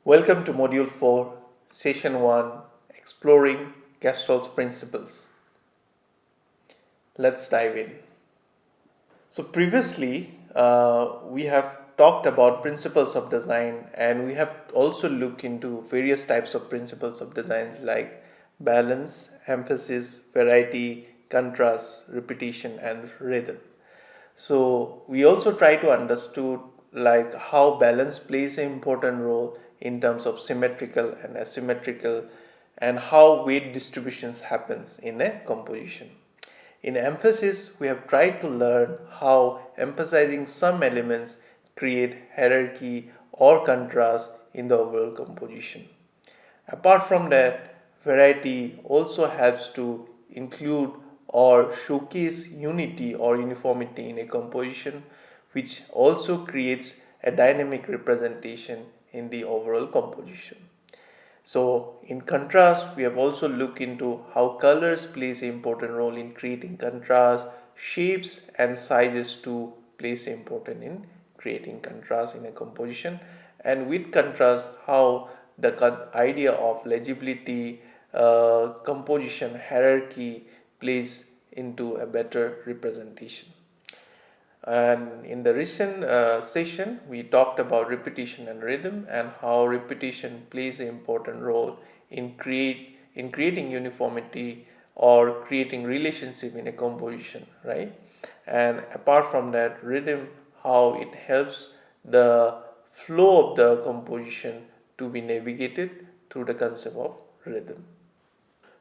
Welcome to Module 4, Session 1, Exploring Gastrol's Principles. Let's dive in. So, previously, we have talked about principles of design, and we have also looked into various types of principles of design like balance, emphasis, variety, contrast, repetition, and rhythm. So we also try to understood like how balance plays an important role in terms of symmetrical and asymmetrical, and how weight distributions happens in a composition. In emphasis, we have tried to learn how emphasizing some elements create hierarchy or contrast in the overall composition. Apart from that, variety also helps to include or showcase unity or uniformity in a composition, which also creates a dynamic representation in the overall composition. So, in contrast, we have also looked into how colors plays an important role in creating contrast, shapes and sizes too plays important in creating contrast in a composition, and with contrast, how the idea of legibility, composition, hierarchy plays into a better representation. And in the recent session, we talked about repetition and rhythm and how repetition plays an important role in creating uniformity or creating relationship in a composition, right? And apart from that, rhythm, how it helps the flow of the composition to be navigated through the concept of rhythm.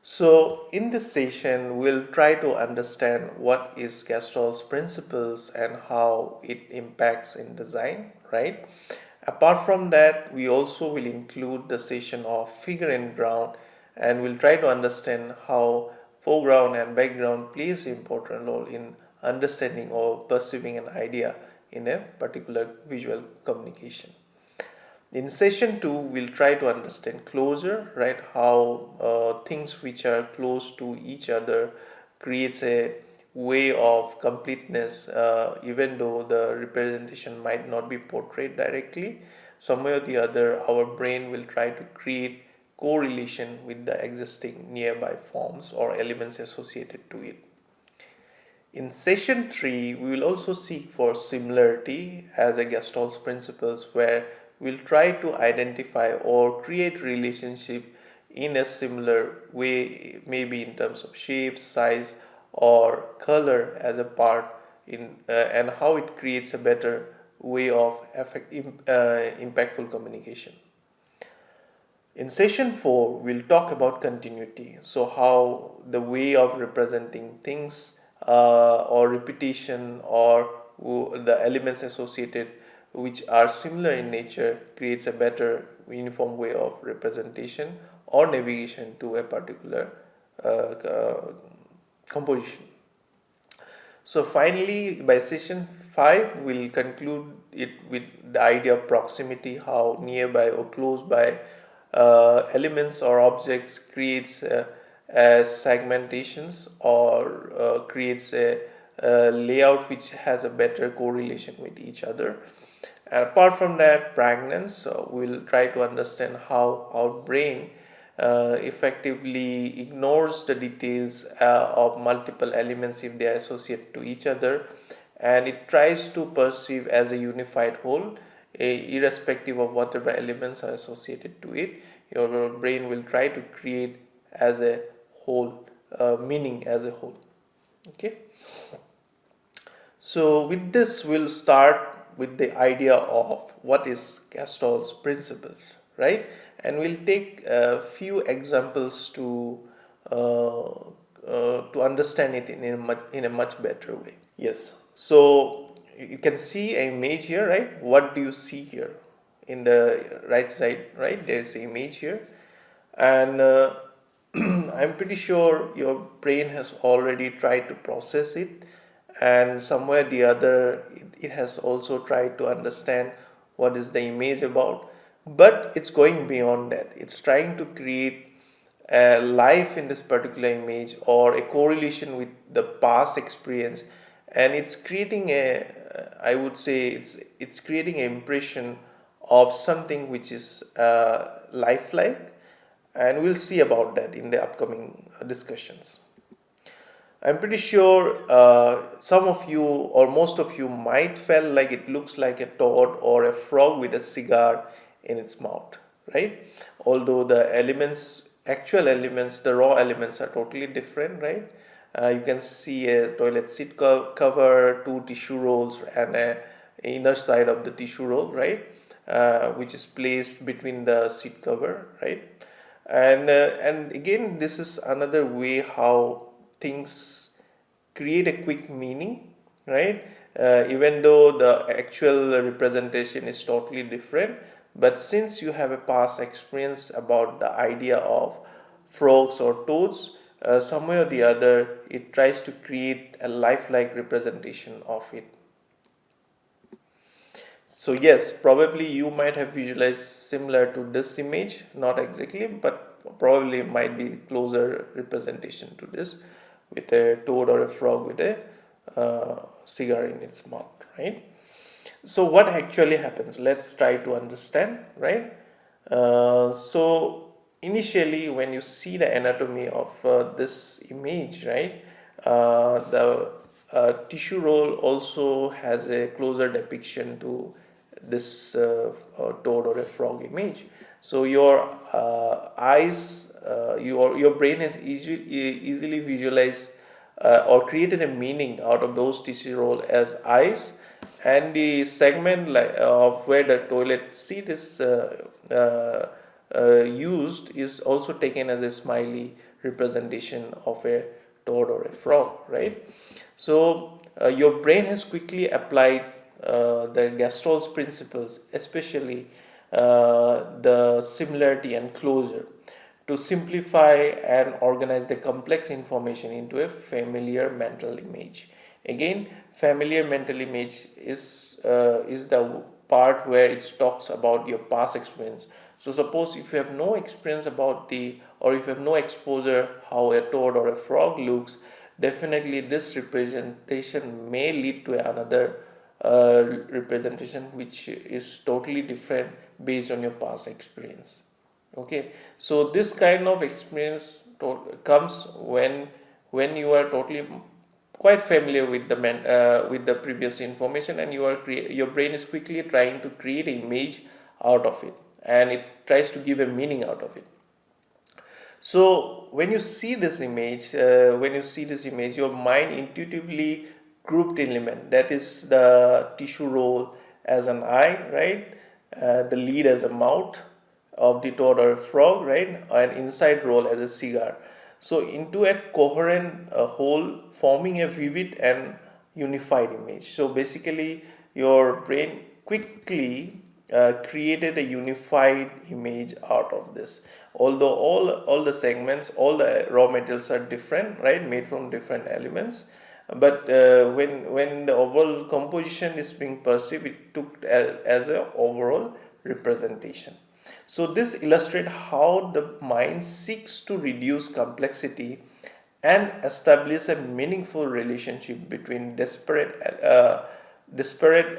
So, in this session, we'll try to understand what is Gastrol's principles and how it impacts in design, right? Apart from that, we also will include the session of figure and ground, and we'll try to understand how foreground and background plays an important role in understanding or perceiving an idea in a particular visual communication. In session 2, we'll try to understand closure, right? How things which are close to each other creates a way of completeness, even though the representation might not be portrayed directly. Some way or the other, our brain will try to create correlation with the existing nearby forms or elements associated to it. In session 3, we will also seek for similarity as a Gestalt principles, where we'll try to identify or create relationship in a similar way, maybe in terms of shape, size, or color as a part in and how it creates a better way of impactful communication. In session 4, we'll talk about continuity. So, how the way of representing things or repetition or the elements associated which are similar in nature creates a better uniform way of representation or navigation to a particular composition. So finally, by session 5, we'll conclude it with the idea of proximity, how nearby or close by elements or objects creates segmentations or creates a layout which has a better correlation with each other. And apart from that, pregnance, we'll try to understand how our brain effectively ignores the details of multiple elements if they are associated to each other, and it tries to perceive as a unified whole, irrespective of whatever elements are associated to it. Your brain will try to create as a whole, meaning as a whole. Okay. So with this, we'll start with the idea of what is Gestolt's principles, right? And we'll take a few examples to understand it in a much better way. Yes. So you can see an image here, right? What do you see here? In the right side, right? There's an image here, and I'm pretty sure your brain has already tried to process it, and somewhere the other it has also tried to understand what is the image about, but it's going beyond that. It's trying to create a life in this particular image or a correlation with the past experience, and it's creating a, I would say it's creating an impression of something which is lifelike, and we'll see about that in the upcoming discussions. I'm pretty sure some of you or most of you might feel like it looks like a toad or a frog with a cigar in its mouth, right? Although the elements, actual elements, the raw elements are totally different, right? You can see a toilet seat cover, two tissue rolls, and a inner side of the tissue roll, right? Which is placed between the seat cover, right? And again, this is another way how things create a quick meaning, right? Even though the actual representation is totally different, but since you have a past experience about the idea of frogs or toads, some way or the other, it tries to create a lifelike representation of it. So yes, probably you might have visualized similar to this image, not exactly, but probably might be closer representation to this, with a toad or a frog with a cigar in its mouth, right? So what actually happens? Let's try to understand, right? So initially, when you see the anatomy of this image, right, the tissue roll also has a closer depiction to this toad or a frog image. So your eyes, your brain has easily visualized or created a meaning out of those tissue roll as eyes, and the segment of where the toilet seat is used is also taken as a smiley representation of a toad or a frog, right? So your brain has quickly applied the Gestalt principles, especially the similarity and closure, to simplify and organize the complex information into a familiar mental image. Again, familiar mental image is the part where it talks about your past experience. So suppose if you have no experience about the, or if you have no exposure how a toad or a frog looks, definitely this representation may lead to another representation which is totally different based on your past experience. Okay, so this kind of experience comes when you are totally quite familiar with the with the previous information, and your brain is quickly trying to create an image out of it, and it tries to give a meaning out of it. So when you see this image, your mind intuitively grouped element, that is the tissue roll as an eye, right? The lid as a mouth of the toad or frog, right? And inside roll as a cigar. So into a coherent whole, forming a vivid and unified image. So basically, your brain quickly created a unified image out of this. Although all the segments, all the raw materials are different, right, made from different elements, but when the overall composition is being perceived, it took as a overall representation. So this illustrates how the mind seeks to reduce complexity and establish a meaningful relationship between disparate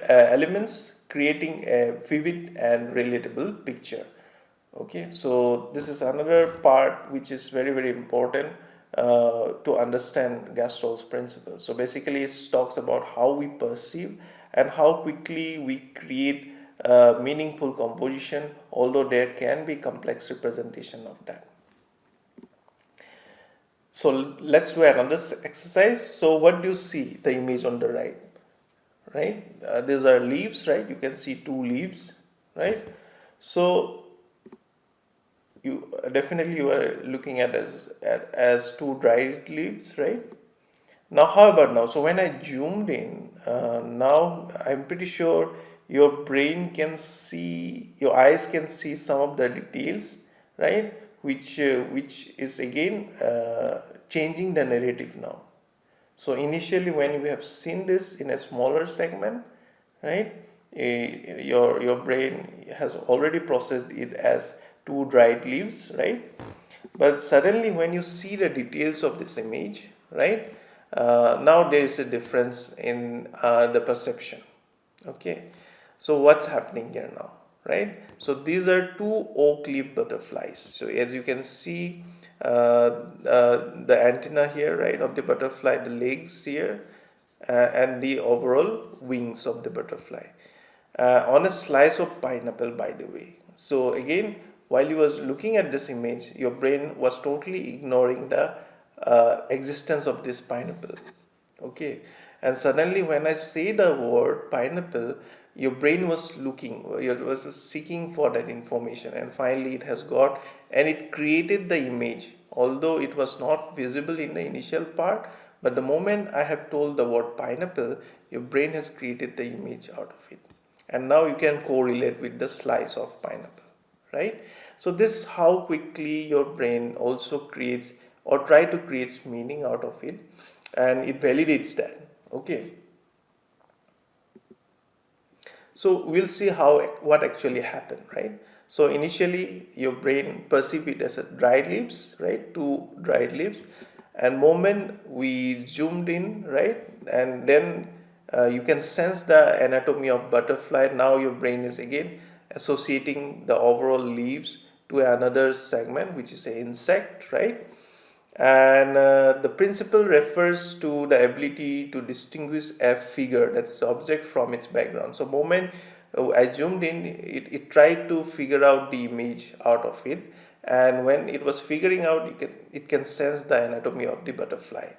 elements, creating a vivid and relatable picture. Okay, so this is another part which is very important to understand Gestalt's principles. So basically, it talks about how we perceive and how quickly we create meaningful composition, although there can be complex representation of that. So let's do another exercise. So what do you see? The image on the right? These are leaves, right? You can see two leaves, right? So you definitely you are looking as two dried leaves, right? Now how about now? So when I zoomed in, now I'm pretty sure your brain can see, your eyes can see some of the details, right? Which is again changing the narrative now. So initially, when you have seen this in a smaller segment, right, your brain has already processed it as two dried leaves, right? But suddenly, when you see the details of this image, right, now there is a difference in the perception. Okay, so what's happening here now? right? So these are two oak leaf butterflies. So as you can see, the antenna here, right, of the butterfly, the legs here, and the overall wings of the butterfly on a slice of pineapple, by the way. So again, while you was looking at this image, your brain was totally ignoring the existence of this pineapple. Okay, and suddenly when I say the word pineapple, your brain was looking, it was seeking for that information, and finally it has got, and it created the image, although it was not visible in the initial part. But the moment I have told the word pineapple, your brain has created the image out of it, and now you can correlate with the slice of pineapple, right? So this is how quickly your brain also creates or try to create meaning out of it, and it validates that. Okay, so we'll see how what actually happened, right? So initially your brain perceive it as a dried leaves, right, two dried leaves, and moment we zoomed in, right, and then you can sense the anatomy of butterfly. Now your brain is again associating the overall leaves to another segment, which is an insect, right? And the principle refers to the ability to distinguish a figure, that's the object, from its background. So moment I zoomed in, it tried to figure out the image out of it, and when it was figuring out, it can sense the anatomy of the butterfly.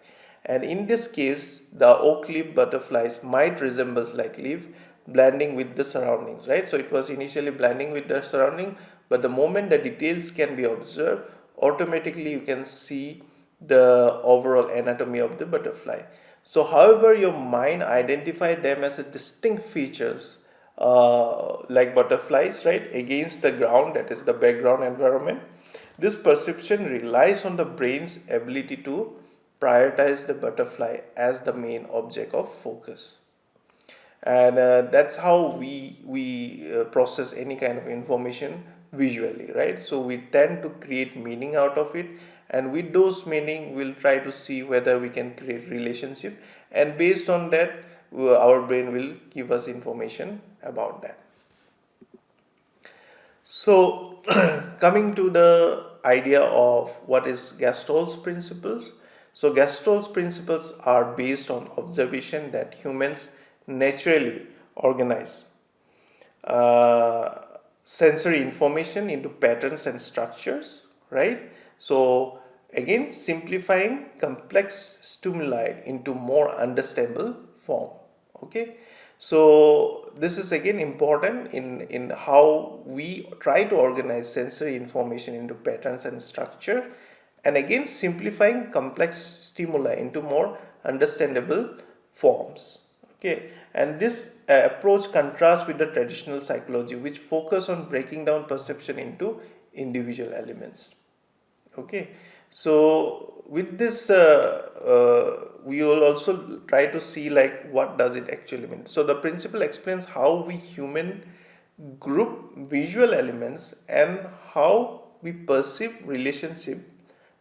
And in this case, the oak leaf butterflies might resemble like leaf blending with the surroundings, right? So it was initially blending with the surrounding, but the moment the details can be observed, automatically you can see the overall anatomy of the butterfly. So however your mind identify them as a distinct features, like butterflies, right, against the ground, that is the background environment, this perception relies on the brain's ability to prioritize the butterfly as the main object of focus. And that's how we process any kind of information visually, right? So we tend to create meaning out of it, and with those meaning we'll try to see whether we can create relationship, and based on that our brain will give us information about that. So coming to the idea of what is Gestalt's principles. So Gestalt's principles are based on observation that humans naturally organize uh, sensory information into patterns and structures, right? So again, simplifying complex stimuli into more understandable form. Okay, so this is again important in how we try to organize sensory information into patterns and structure, and again simplifying complex stimuli into more understandable forms. Okay, and this approach contrasts with the traditional psychology, which focus on breaking down perception into individual elements. Okay, so with this we will also try to see like what does it actually mean. So the principle explains how we human group visual elements and how we perceive relationship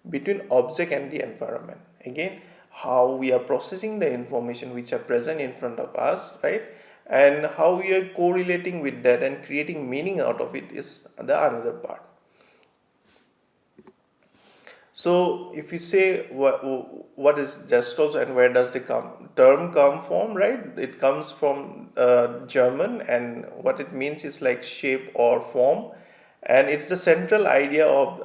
between object and the environment. Again, how we are processing the information which are present in front of us, right, and how we are correlating with that and creating meaning out of it is the another part. So if you say what is Gestalt and where does the term come from, right? It comes from German, and what it means is like shape or form, and it's the central idea of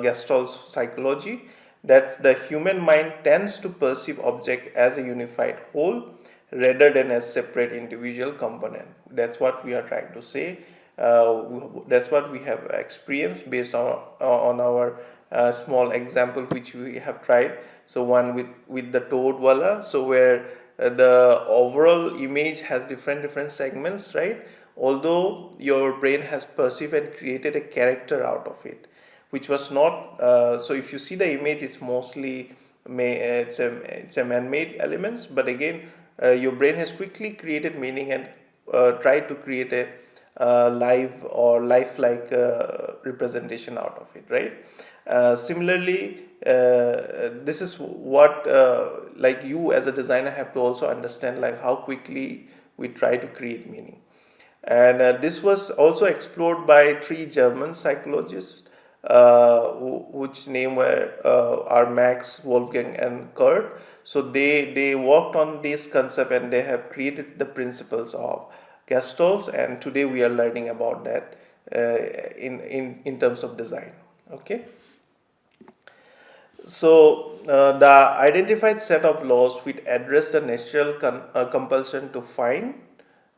Gestalt's psychology, that the human mind tends to perceive object as a unified whole rather than as separate individual component. That's what we are trying to say. That's what we have experienced based on our small example which we have tried. So one with the toad wala, so where the overall image has different segments, right? Although your brain has perceived and created a character out of it, which was not so if you see the image, it's mostly it's a man-made elements, but again your brain has quickly created meaning and tried to create a live or lifelike representation out of it, right? Similarly, this is what like you as a designer have to also understand, like how quickly we try to create meaning. And this was also explored by three German psychologists, which name were are Max, Wolfgang, and Kurt. So they worked on this concept and they have created the principles of Gestalt, and today we are learning about that in terms of design. Okay. So, the identified set of laws which address the natural compulsion to find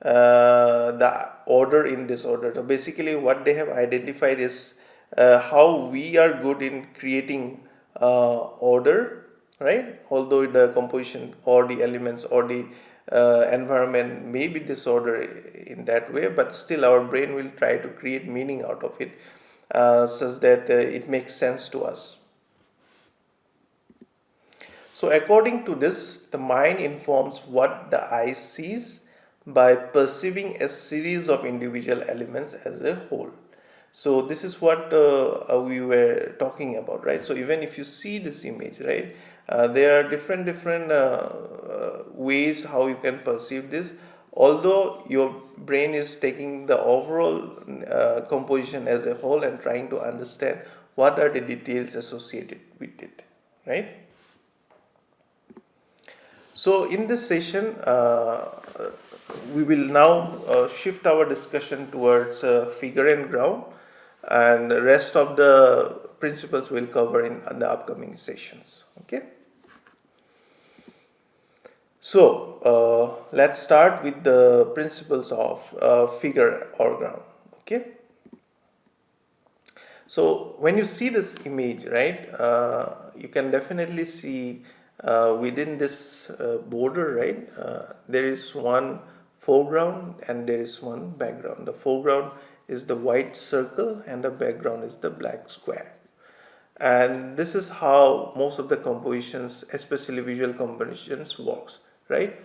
the order in disorder. So, basically, what they have identified is how we are good in creating order, right? Although the composition or the elements or the environment may be disorder in that way, but still our brain will try to create meaning out of it such that it makes sense to us. So, according to this, the mind informs what the eye sees by perceiving a series of individual elements as a whole. So, this is what we were talking about, right? So, even if you see this image, right, there are different ways how you can perceive this. Although your brain is taking the overall composition as a whole and trying to understand what are the details associated with it, right? So, in this session, we will now shift our discussion towards figure and ground, and the rest of the principles we'll cover in the upcoming sessions. Okay. So, let's start with the principles of figure or ground. Okay. So when you see this image, right, you can definitely see within this border, right, there is one foreground and there is one background. The foreground is the white circle and the background is the black square. And this is how most of the compositions, especially visual compositions, works, right?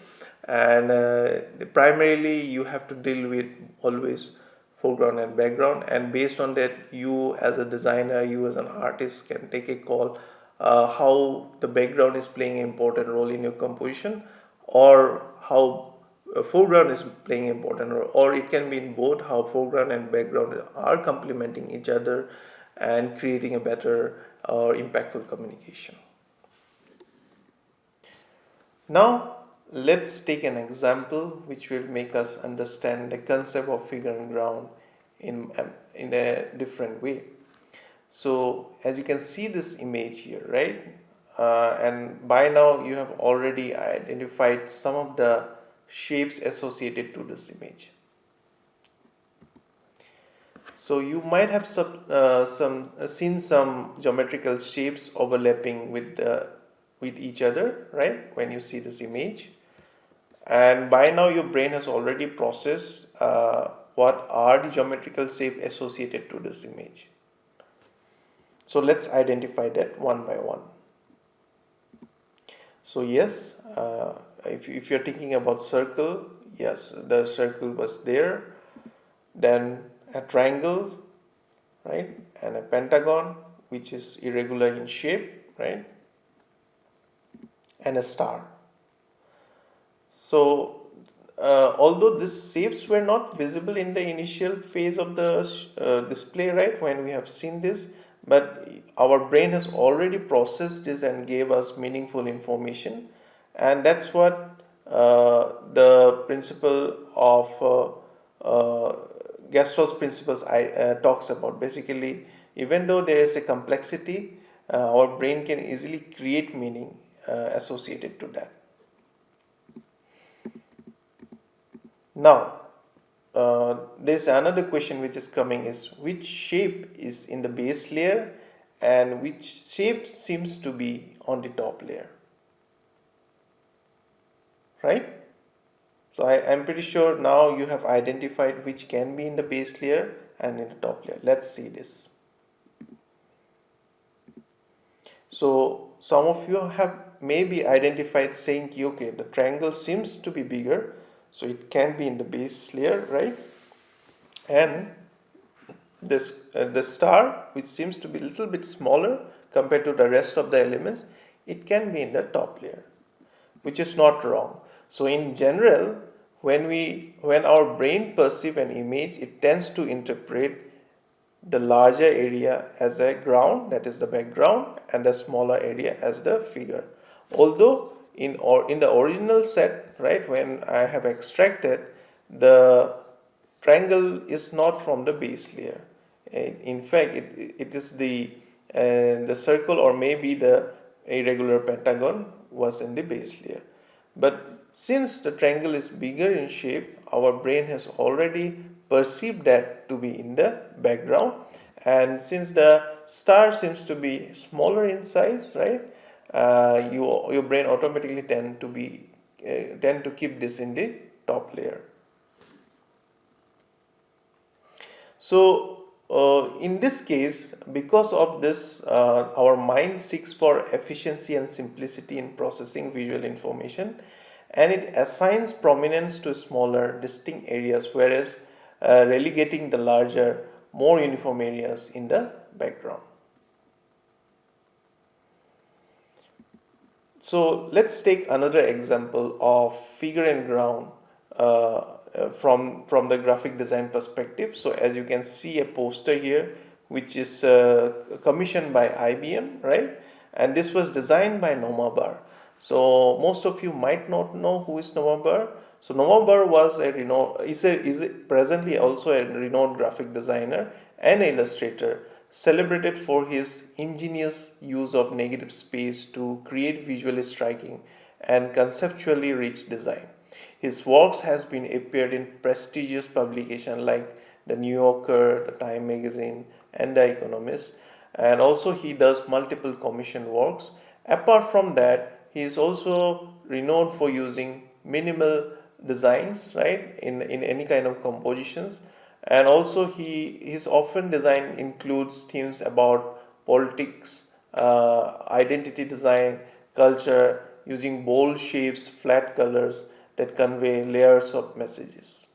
And primarily you have to deal with always foreground and background, and based on that, you as a designer, you as an artist can take a call how the background is playing an important role in your composition, or how foreground is playing an important role, or it can be in both, how foreground and background are complementing each other and creating a better or impactful communication. Now, let's take an example which will make us understand the concept of figure and ground in a different way. So, as you can see this image here, right? And by now you have already identified some of the shapes associated to this image. So you might have seen some geometrical shapes overlapping with each other, right? When you see this image, and by now your brain has already processed what are the geometrical shapes associated to this image. So let's identify that one by one. So yes, if you're thinking about circle, yes, the circle was there. Then a triangle, right, and a pentagon, which is irregular in shape, right, and a star. So although these shapes were not visible in the initial phase of the display, right, when we have seen this, but our brain has already processed this and gave us meaningful information, and that's what the principle of Gestalt's principles talks about. Basically, even though there is a complexity, our brain can easily create meaning associated to that. Now, there's another question which is coming is which shape is in the base layer and which shape seems to be on the top layer, right? So I'm pretty sure now you have identified which can be in the base layer and in the top layer. Let's see this. So some of you have maybe identified saying, okay, the triangle seems to be bigger, so it can be in the base layer, right? And this the star, which seems to be a little bit smaller compared to the rest of the elements, it can be in the top layer, which is not wrong. So in general, when our brain perceives an image, it tends to interpret the larger area as a ground, that is the background, and the smaller area as the figure. Although in the original set, right, when I have extracted, the triangle is not from the base layer. In fact, it is the circle, or maybe the irregular pentagon was in the base layer. But since the triangle is bigger in shape, our brain has already perceived that to be in the background. And since the star seems to be smaller in size, right, your brain automatically tend to keep this in the top layer. So, in this case, because of this, our mind seeks for efficiency and simplicity in processing visual information, and it assigns prominence to smaller, distinct areas, whereas relegating the larger, more uniform areas in the background. So let's take another example of figure and ground from the graphic design perspective. So as you can see a poster here, which is commissioned by IBM, right? And this was designed by Noma Bar. So most of you might not know who is Noma Bar. So Noma Bar was a renowned is presently also a renowned graphic designer and illustrator, celebrated for his ingenious use of negative space to create visually striking and conceptually rich design. His works has been appeared in prestigious publications like the New Yorker, the Time Magazine, and the Economist, and also he does multiple commission works. Apart from that, he is also renowned for using minimal designs, right, in any kind of compositions. And also his often design includes themes about politics, identity design, culture, using bold shapes, flat colors that convey layers of messages.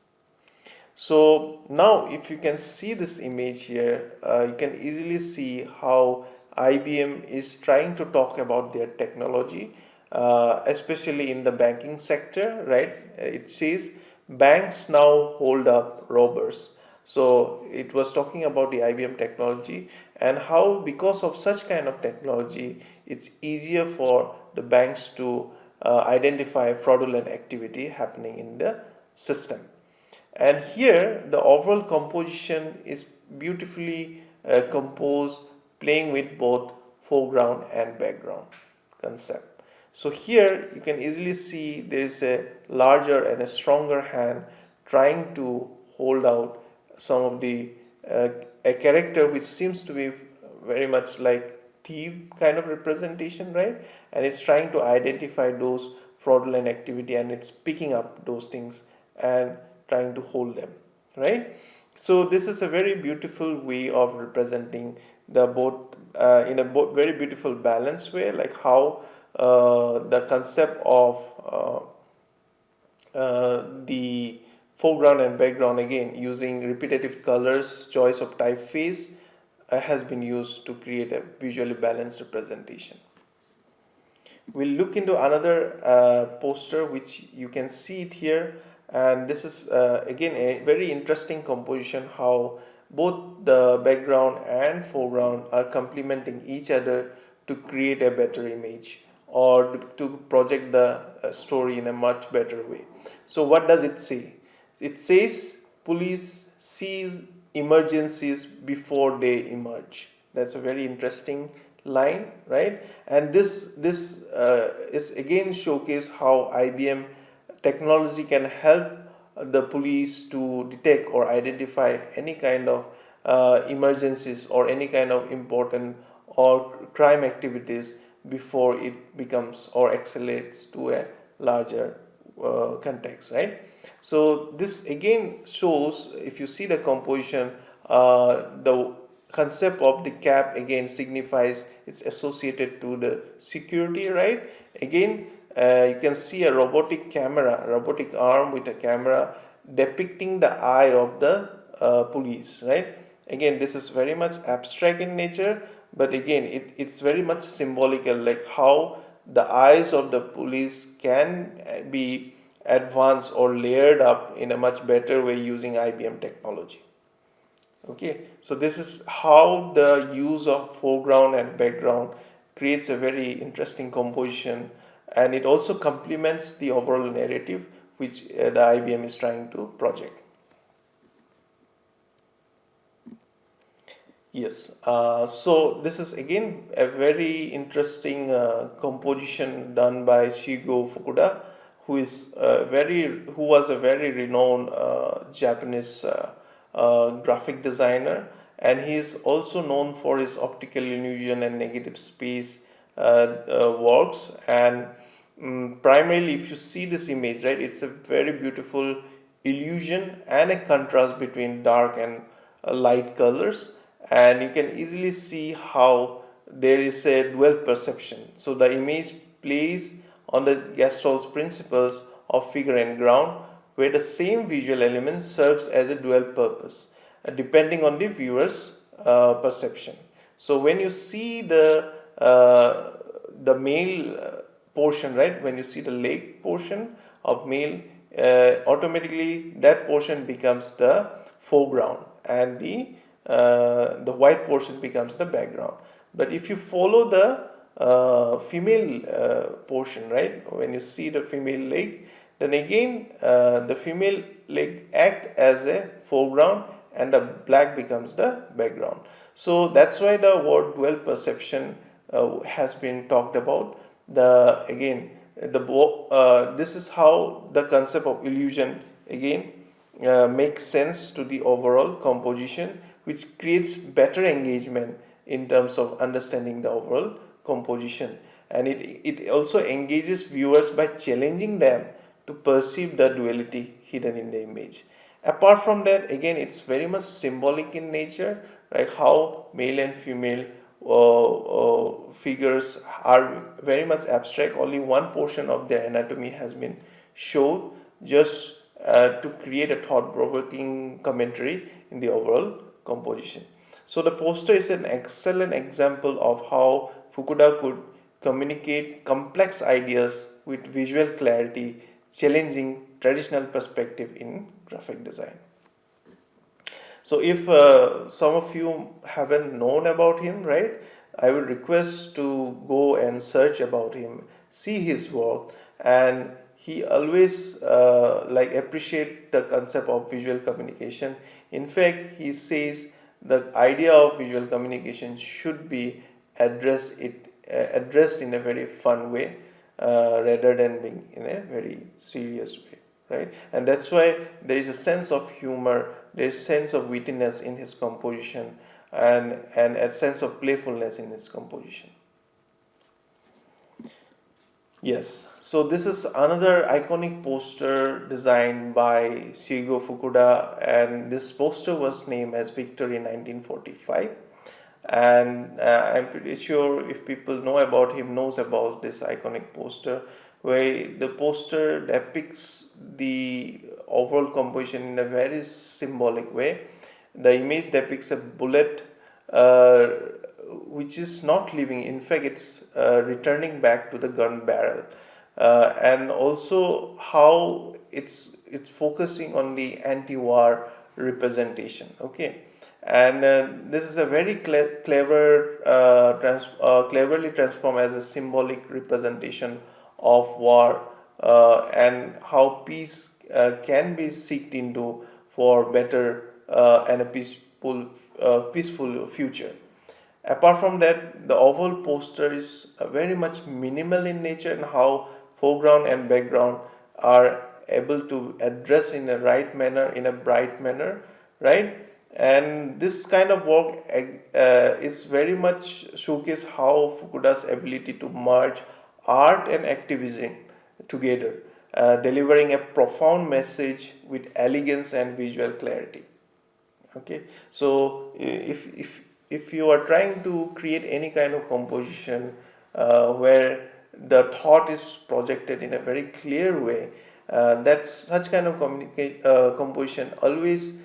So now if you can see this image here, you can easily see how IBM is trying to talk about their technology, especially in the banking sector, right? It says banks now hold up robbers. So it was talking about the IBM technology and how because of such kind of technology, it's easier for the banks to identify fraudulent activity happening in the system. And here the overall composition is beautifully composed, playing with both foreground and background concept. So here you can easily see there is a larger and a stronger hand trying to hold out some of the a character which seems to be very much like thief kind of representation, right? And it's trying to identify those fraudulent activity, and it's picking up those things and trying to hold them, right? So this is a very beautiful way of representing the both in a very beautiful balanced way, like how the concept of the foreground and background, again using repetitive colors, choice of typeface, has been used to create a visually balanced representation. We'll look into another poster which you can see it here, and this is again a very interesting composition, how both the background and foreground are complementing each other to create a better image, or to project the story in a much better way. So what does it say? It says police sees emergencies before they emerge. That's a very interesting line, right? And this is again showcase how IBM technology can help the police to detect or identify any kind of emergencies or any kind of important or crime activities before it becomes or accelerates to a larger context, right? So this again shows, if you see the composition, the concept of the cap again signifies it's associated to the security, right? Again, you can see a robotic arm with a camera depicting the eye of the police, right? Again, this is very much abstract in nature, but again it's very much symbolical, like how the eyes of the police can be advanced or layered up in a much better way using IBM technology. Okay, so this is how the use of foreground and background creates a very interesting composition, and it also complements the overall narrative which the IBM is trying to project. Yes, so this is again a very interesting composition done by Shigo Fukuda, who was a very renowned Japanese graphic designer, and he is also known for his optical illusion and negative space works. And primarily, if you see this image, right, it's a very beautiful illusion and a contrast between dark and light colors, and you can easily see how there is a dual perception. So the image plays on the Gestalt principles of figure and ground, where the same visual element serves as a dual purpose, depending on the viewer's perception. So when you see the male portion, right? When you see the leg portion of male, automatically that portion becomes the foreground, and the white portion becomes the background. But if you follow the female portion, right? When you see the female leg, then again the female leg act as a foreground, and the black becomes the background. So that's why the word dual perception has been talked about. The again the this is how the concept of illusion again makes sense to the overall composition, which creates better engagement in terms of understanding the overall composition. And it also engages viewers by challenging them to perceive the duality hidden in the image. Apart from that, again, it's very much symbolic in nature, like how male and female figures are very much abstract. Only one portion of their anatomy has been shown, just to create a thought-provoking commentary in the overall composition. So the poster is an excellent example of how Fukuda could communicate complex ideas with visual clarity, challenging traditional perspective in graphic design. So if some of you haven't known about him, right, I would request to go and search about him, see his work, and he always like appreciate the concept of visual communication. In fact, he says the idea of visual communication should be addressed in a very fun way, rather than being in a very serious way, right? And that's why there is a sense of humor, there is a sense of wittiness in his composition, and a sense of playfulness in his composition. Yes, so this is another iconic poster designed by Shigo Fukuda, and this poster was named as Victor in 1945. And I'm pretty sure if people know about him, knows about this iconic poster, where the poster depicts the overall composition in a very symbolic way. The image depicts a bullet uh, which is not leaving. In fact, it's returning back to the gun barrel, and also how it's focusing on the anti-war representation. Okay, and this is a very cleverly transformed as a symbolic representation of war, and how peace can be seeked into for better and a peaceful future. Apart from that, the overall poster is very much minimal in nature, and how foreground and background are able to address in a right manner, in a bright manner, right? And this kind of work is very much showcase how Fukuda's ability to merge art and activism together, delivering a profound message with elegance and visual clarity. Okay, so if you are trying to create any kind of composition where the thought is projected in a very clear way, that such kind of composition always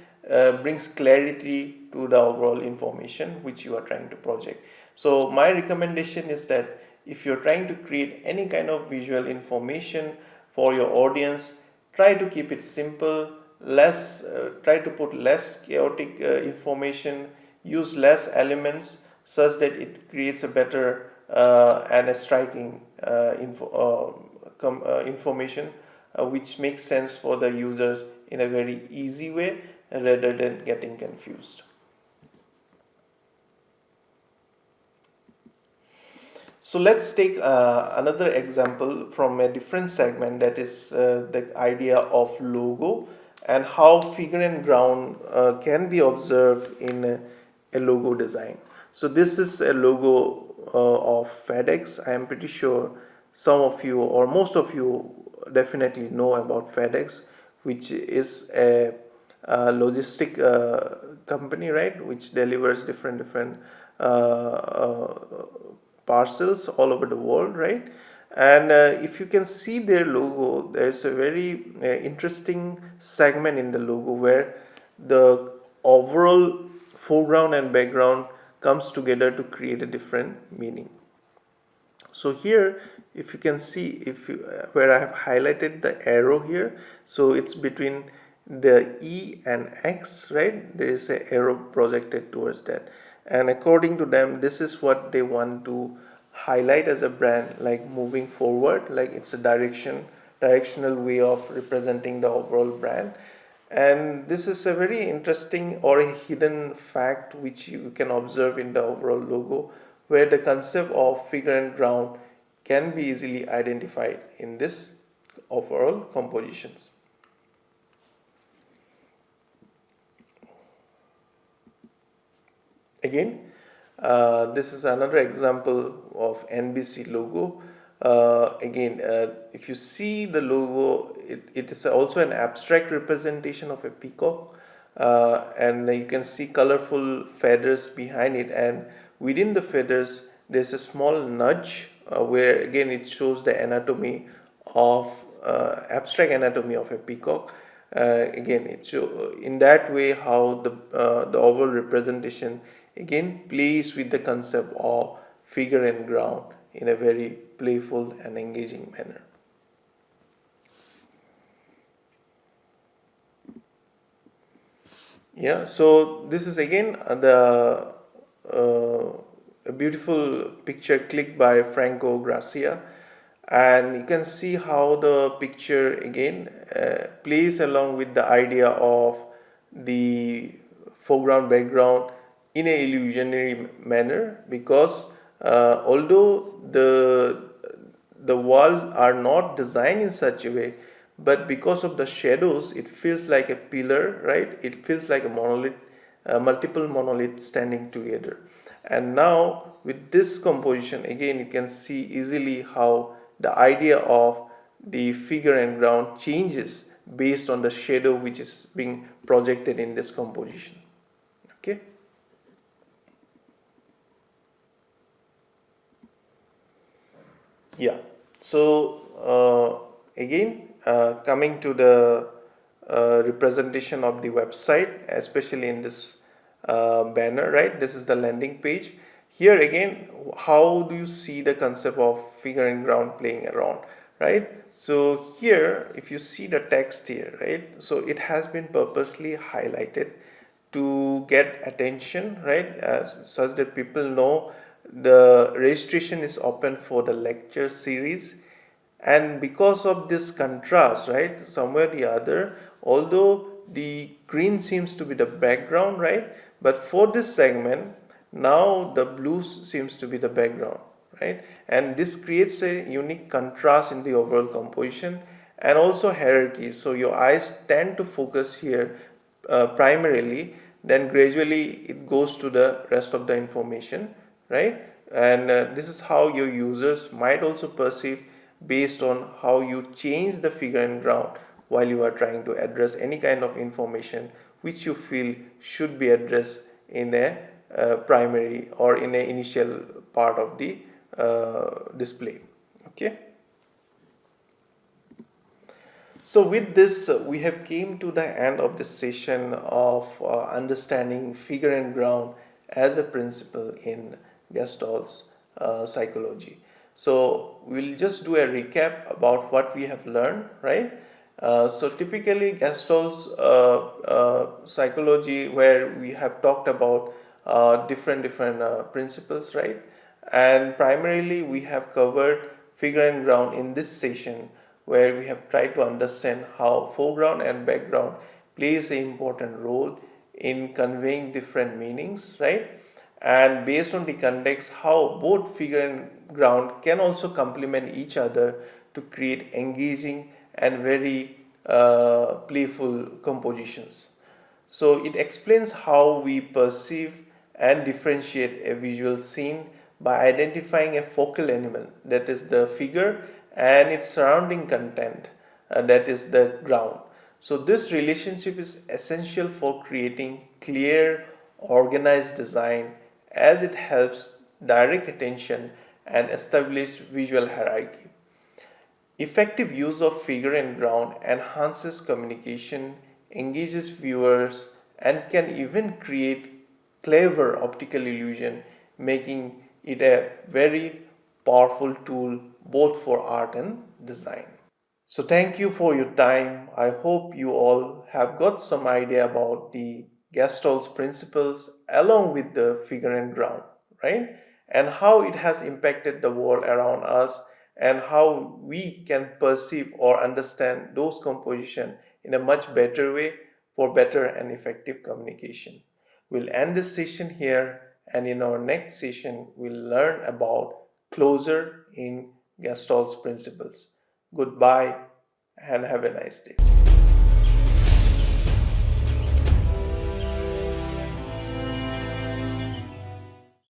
brings clarity to the overall information which you are trying to project. So my recommendation is that if you're trying to create any kind of visual information for your audience, try to keep it simple, try to put less chaotic information, use less elements such that it creates a better and a striking information which makes sense for the users in a very easy way rather than getting confused. So let's take another example from a different segment, that is the idea of logo and how figure and ground can be observed in a logo design. So this is a logo of FedEx. I am pretty sure some of you or most of you definitely know about FedEx, which is logistic company, right, which delivers different parcels all over the world, right? And if you can see their logo, there's a very interesting segment in the logo where the overall foreground and background comes together to create a different meaning. So here, if you can see, if you where I have highlighted the arrow here, so it's between the E and X, right? There is an arrow projected towards that, and according to them, this is what they want to highlight as a brand, like moving forward, like it's a directional way of representing the overall brand. And this is a very interesting or a hidden fact which you can observe in the overall logo, where the concept of figure and ground can be easily identified in this overall compositions. Again, this is another example of NBC logo. If you see the logo, it is also an abstract representation of a peacock, and you can see colorful feathers behind it, and within the feathers there's a small nudge where again it shows the anatomy of abstract anatomy of a peacock. Again, it show in that way how the overall representation again plays with the concept of figure and ground in a very playful and engaging manner. Yeah, so this is again a beautiful picture clicked by Franco Gracia, and you can see how the picture again plays along with the idea of the foreground background in a illusionary manner, because although the walls are not designed in such a way, but because of the shadows it feels like a pillar, right? It feels like a monolith, multiple monoliths standing together. And now with this composition again you can see easily how the idea of the figure and ground changes based on the shadow which is being projected in this composition. Okay. Yeah. So again, coming to the representation of the website, especially in this banner, right? This is the landing page. Here again, how do you see the concept of figure and ground playing around, right? So here, if you see the text here, right? So it has been purposely highlighted to get attention, right? Such that people know the registration is open for the lecture series. And because of this contrast, right, somewhere or the other, although the green seems to be the background, right, but for this segment now the blue seems to be the background, right, and this creates a unique contrast in the overall composition and also hierarchy. So your eyes tend to focus here primarily, then gradually it goes to the rest of the information, right? And this is how your users might also perceive based on how you change the figure and ground while you are trying to address any kind of information which you feel should be addressed in a primary or in a initial part of the display. Okay. So with this, we have came to the end of this session of understanding figure and ground as a principle in Gestalt's psychology. So we'll just do a recap about what we have learned, right? So typically Gestalt psychology, where we have talked about different principles, right? And primarily we have covered figure and ground in this session, where we have tried to understand how foreground and background plays an important role in conveying different meanings, right? And based on the context, how both figure and ground can also complement each other to create engaging and very playful compositions. So it explains how we perceive and differentiate a visual scene by identifying a focal animal, that is the figure, and its surrounding content, that is the ground. So this relationship is essential for creating clear, organized design, as it helps direct attention and establish visual hierarchy. Effective use of figure and ground enhances communication, engages viewers, and can even create clever optical illusion, making it a very powerful tool both for art and design. So, thank you for your time. I hope you all have got some idea about the Gestalt's principles along with the figure and ground, right? And how it has impacted the world around us, and how we can perceive or understand those compositions in a much better way for better and effective communication. We'll end this session here, and in our next session, we'll learn about closure in Gestalt's principles. Goodbye and have a nice day.